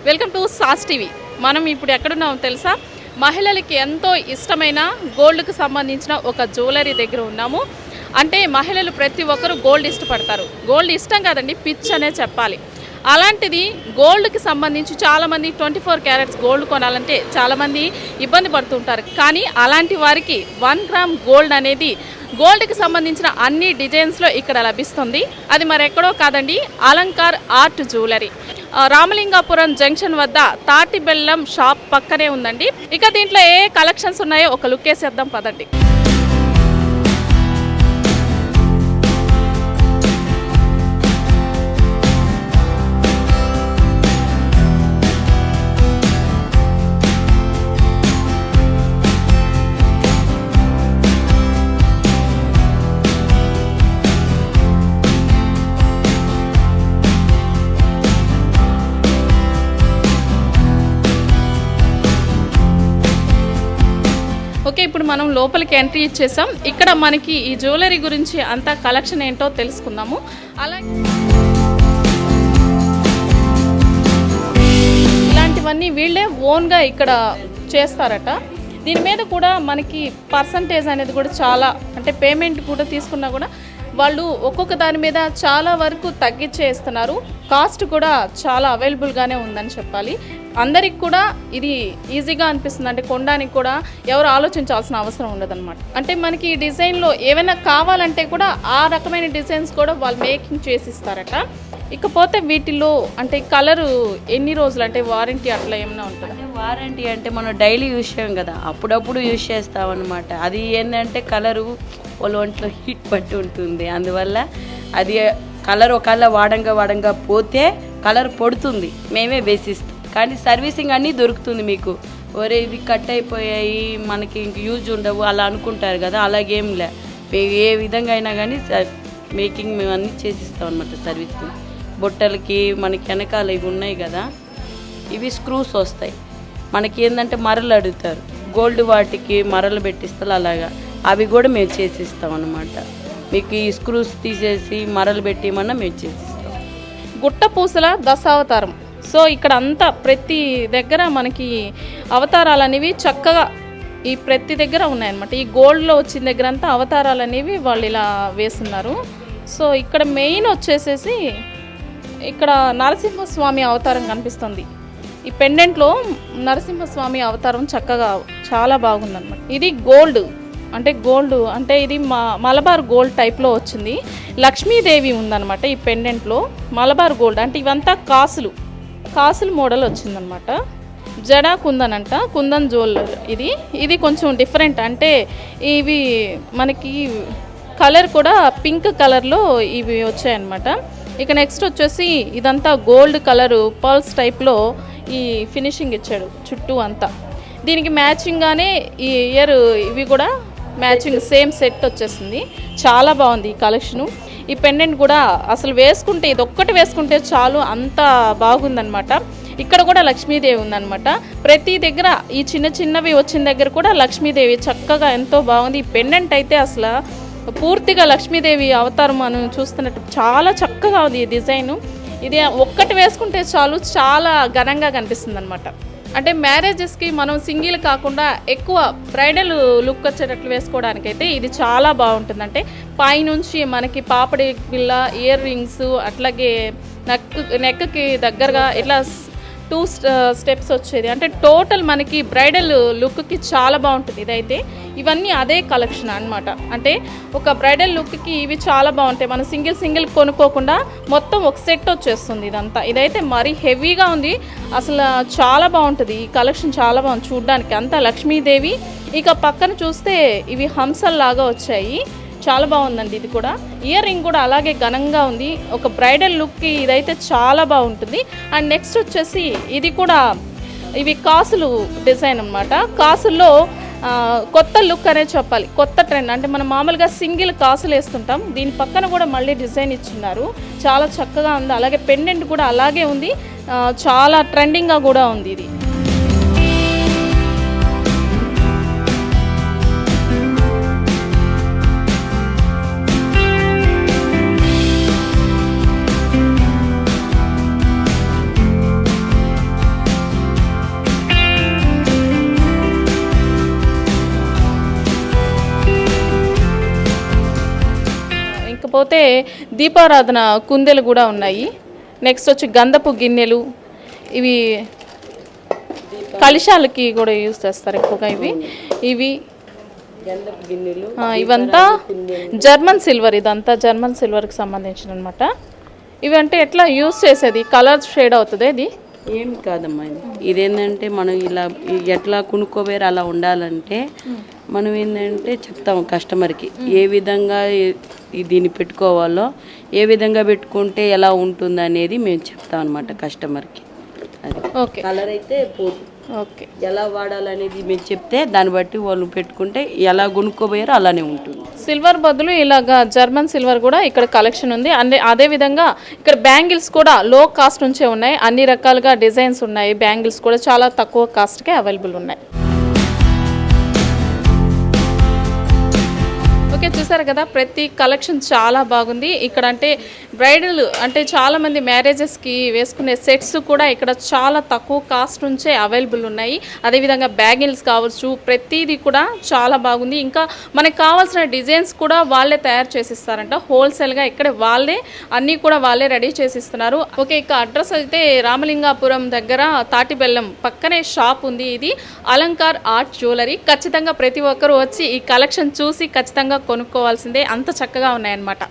Welcome to sauce TV. మనం ఇప్పుడు ఎక్కడున్నాం తెలుసా? మహిళలకి ఎంతో ఇష్టమైన గోల్డ్కి సంబంధించిన ఒక జ్యువెలరీ దగ్గర ఉన్నాము. అంటే మహిళలు ప్రతి ఒక్కరు గోల్డ్ ఇష్టపడతారు. గోల్డ్ ఇష్టం కాదండి, పిచ్ అనే చెప్పాలి. అలాంటిది గోల్డ్కి సంబంధించి చాలామంది 24 క్యారెట్స్ గోల్డ్ కొనాలంటే చాలామంది ఇబ్బంది పడుతుంటారు. కానీ అలాంటి వారికి 1 గ్రామ్ గోల్డ్ అనేది గోల్డ్కి సంబంధించిన అన్ని డిజైన్స్లో ఇక్కడ లభిస్తుంది. అది మరెక్కడో కాదండి, Alankar art jewellery. Ramalingapuram junction వద్ద తాటి బెల్లం షాప్ పక్కనే ఉందండి. ఇక దీంట్లో ఏ కలెక్షన్స్ ఉన్నాయో ఒక లుక్ వేసేద్దాం పదండి. ఓకే, ఇప్పుడు మనం లోపలికి ఎంట్రీ ఇచ్చేసాం. ఇక్కడ మనకి ఈ జ్యువెలరీ గురించి అంతా కలెక్షన్ ఏంటో తెలుసుకుందాము. అలాగే ఇలాంటివన్నీ వీళ్ళే ఓన్గా ఇక్కడ చేస్తారట. దీని మీద కూడా మనకి పర్సంటేజ్ అనేది కూడా చాలా, అంటే పేమెంట్ కూడా తీసుకున్నా కూడా వాళ్ళు ఒక్కొక్క దాని మీద చాలా వరకు తగ్గించేస్తున్నారు. కాస్ట్ కూడా చాలా అవైలబుల్గానే ఉందని చెప్పాలి. అందరికి కూడా ఇది ఈజీగా అనిపిస్తుంది. అంటే కొనడానికి కూడా ఎవరు ఆలోచించాల్సిన అవసరం ఉండదన్నమాట. అంటే మనకి ఈ డిజైన్లో ఏమైనా కావాలంటే కూడా ఆ రకమైన డిజైన్స్ కూడా వాళ్ళు మేకింగ్ చేసి ఇస్తారట. ఇకపోతే వీటిల్లో అంటే కలరు ఎన్ని రోజులు, అంటే వారంటీ అట్లా ఏమైనా ఉంటుంది? వారంటీ అంటే మనం డైలీ యూజ్ చేయం కదా, అప్పుడప్పుడు యూజ్ చేస్తాం అనమాట. అది ఏంటంటే కలరు వాళ్ళ ఒంట్లో హీట్ పట్టి ఉంటుంది. అందువల్ల అది కలర్ ఒకవేళ వాడంగా పోతే కలర్ పడుతుంది, మేమే వేసిస్తాం. కానీ సర్వీసింగ్ అన్నీ దొరుకుతుంది మీకు. ఒరే ఇవి కట్ అయిపోయాయి మనకి ఇంక యూజ్ ఉండవు అలా అనుకుంటారు కదా, అలాగేం లే. ఏ విధంగా అయినా కానీ మేకింగ్ మేము అన్నీ చేసిస్తాం అనమాట. సర్వీసింగ్ బొట్టలకి మనకి వెనకాల ఇవి ఉన్నాయి కదా, ఇవి స్క్రూస్ వస్తాయి. మనకి ఏంటంటే మరలు అడుగుతారు, గోల్డ్ వాటికి మరలు పెట్టిస్తారు, అలాగా అవి కూడా మేము చేసిస్తాం అనమాట. మీకు ఈ స్క్రూస్ తీసేసి మరలు పెట్టిమన్నా మేము చేసిస్తాం. గుట్ట పూసల దశావతారం. సో ఇక్కడ అంతా ప్రతి దగ్గర మనకి అవతారాలు అనేవి చక్కగా ఈ ప్రతి దగ్గర ఉన్నాయన్నమాట. ఈ గోల్డ్లో వచ్చిన దగ్గర అంతా అవతారాలు అనేవి వాళ్ళు ఇలా వేస్తున్నారు. సో ఇక్కడ మెయిన్ వచ్చేసేసి ఇక్కడ నరసింహస్వామి అవతారం కనిపిస్తుంది. ఈ పెండెంట్లో నరసింహస్వామి అవతారం చక్కగా చాలా బాగుందన్నమాట. ఇది గోల్డ్ అంటే ఇది మలబార్ గోల్డ్ టైప్లో వచ్చింది. లక్ష్మీదేవి ఉందన్నమాట ఈ పెండెంట్లో. మలబార్ గోల్డ్ అంటే ఇవంతా కాసులు మోడల్ వచ్చిందనమాట. జడా కుందన్ అంట, కుందన్ జ్యువెలరీ. ఇది కొంచెం డిఫరెంట్. అంటే ఇవి మనకి కలర్ కూడా పింక్ కలర్లో ఇవి వచ్చాయన్నమాట. ఇక నెక్స్ట్ వచ్చేసి ఇదంతా గోల్డ్ కలరు పర్ల్స్ టైప్లో ఈ ఫినిషింగ్ ఇచ్చాడు చుట్టూ అంతా. దీనికి మ్యాచింగ్గానే ఈ ఇయర్ ఇవి కూడా మ్యాచింగ్ సేమ్ సెట్ వచ్చేసింది. చాలా బాగుంది ఈ కలెక్షను. ఈ పెండెంట్ కూడా అసలు వేసుకుంటే ఇది ఒక్కటి వేసుకుంటే చాలు, అంత బాగుందనమాట. ఇక్కడ కూడా లక్ష్మీదేవి ఉందన్నమాట. ప్రతి దగ్గర ఈ చిన్నవి వచ్చిన దగ్గర కూడా లక్ష్మీదేవి చక్కగా ఎంతో బాగుంది. ఈ పెండెంట్ అయితే అసలు పూర్తిగా లక్ష్మీదేవి అవతారం మనం చూస్తున్నట్టు చాలా చక్కగా ఉంది ఈ డిజైను. ఇది ఒక్కటి వేసుకుంటే చాలు, చాలా ఘనంగా కనిపిస్తుంది అనమాట. అంటే మ్యారేజెస్కి మనం సింగిల్ కాకుండా ఎక్కువ బ్రైడల్ లుక్ వచ్చేటట్లు వేసుకోవడానికైతే ఇది చాలా బాగుంటుంది. అంటే పైనుంచి మనకి పాపడి బిళ్ళ, ఇయర్ రింగ్స్, అట్లాగే నెక్కి దగ్గరగా ఇట్లా 2 స్టెప్స్ వచ్చేది. అంటే టోటల్ మనకి బ్రైడల్ లుక్కి చాలా బాగుంటుంది ఇదైతే. ఇవన్నీ అదే కలెక్షన్ అనమాట. అంటే ఒక బ్రైడల్ లుక్కి ఇవి చాలా బాగుంటాయి. మనం సింగిల్ కొనుక్కోకుండా మొత్తం ఒక సెట్ వచ్చేస్తుంది ఇదంతా. ఇదైతే మరీ హెవీగా ఉంది, అసలు చాలా బాగుంటుంది ఈ కలెక్షన్. చాలా బాగుంది చూడడానికి. అంతా లక్ష్మీదేవి. ఇక పక్కన చూస్తే ఇవి హంసల్లాగా వచ్చాయి, చాలా బాగుందండి. ఇది కూడా ఇయర్ రింగ్ కూడా అలాగే ఘనంగా ఉంది. ఒక బ్రైడల్ లుక్కి ఇదైతే చాలా బాగుంటుంది. అండ్ నెక్స్ట్ వచ్చేసి ఇది కూడా ఇవి కాసులు డిజైన్ అనమాట. కాసుల్లో కొత్త లుక్ అనే చెప్పాలి, కొత్త ట్రెండ్. అంటే మనం మామూలుగా సింగిల్ కాసులు వేస్తుంటాం, దీని పక్కన కూడా మళ్ళీ డిజైన్ ఇచ్చిన్నారు, చాలా చక్కగా ఉంది. అలాగే పెండెంట్ కూడా అలాగే ఉంది, చాలా ట్రెండింగ్గా కూడా ఉంది ఇది. ఇకపోతే దీపారాధన కుందెలు కూడా ఉన్నాయి. నెక్స్ట్ వచ్చి గంధపు గిన్నెలు, ఇవి కలశాలకి కూడా యూజ్ చేస్తారు ఎక్కువగా. ఇవి గంధపు గిన్నెలు, ఇవంతా జర్మన్ సిల్వర్, ఇదంతా జర్మన్ సిల్వర్కి సంబంధించిన అనమాట. ఇవి అంటే ఎట్లా యూజ్ చేసేది, కలర్ షేడ్ అవుతుంది ఇది? ఏం కాదమ్మా, ఇదేంటంటే మనం ఇలా ఎట్లా కొనుక్కోవేరు అలా ఉండాలంటే మనం ఏంటంటే చెప్తాము కస్టమర్కి ఏ విధంగా దీన్ని పెట్టుకోవాలో, ఏ విధంగా పెట్టుకుంటే ఎలా ఉంటుంది అనేది మేము చెప్తాం అనమాట కస్టమర్కి. అది ఓకే, కలర్ అయితే పోదు, ఓకే, ఎలా వాడాలనేది మేము చెప్తే దాన్ని బట్టి వాళ్ళు పెట్టుకుంటే ఎలా కొనుక్కోపోయారో అలానే ఉంటుంది. సిల్వర్ బదులు ఇలాగా జర్మన్ సిల్వర్ కూడా ఇక్కడ కలెక్షన్ ఉంది. అదే విధంగా ఇక్కడ బ్యాంగిల్స్ కూడా లో కాస్ట్ నుంచే ఉన్నాయి. అన్ని రకాలుగా డిజైన్స్ ఉన్నాయి. బ్యాంగిల్స్ కూడా చాలా తక్కువ కాస్ట్కే అవైలబుల్ ఉన్నాయి. ఓకే, చూసారు కదా, ప్రతి కలెక్షన్ చాలా బాగుంది ఇక్కడ. అంటే బ్రైడల్ అంటే చాలామంది మ్యారేజెస్కి వేసుకునే సెట్స్ కూడా ఇక్కడ చాలా తక్కువ కాస్ట్ నుంచే అవైలబుల్ ఉన్నాయి. అదేవిధంగా బ్యాంగిల్స్ కావచ్చు, ప్రతిదీ కూడా చాలా బాగుంది. ఇంకా మనకు కావాల్సిన డిజైన్స్ కూడా వాళ్ళే తయారు చేసిస్తారంట హోల్సేల్గా. ఇక్కడ వాళ్ళే అన్నీ కూడా వాళ్ళే రెడీ చేసిస్తున్నారు. ఓకే, ఇక అడ్రస్ అయితే రామలింగాపురం దగ్గర తాటిబెల్లం పక్కనే షాప్ ఉంది. ఇది అలంకార్ ఆర్ట్ జ్యువెలరీ. ఖచ్చితంగా ప్రతి ఒక్కరూ వచ్చి ఈ కలెక్షన్ చూసి ఖచ్చితంగా కొనుక్కోవాల్సిందే, అంత చక్కగా ఉన్నాయన్నమాట.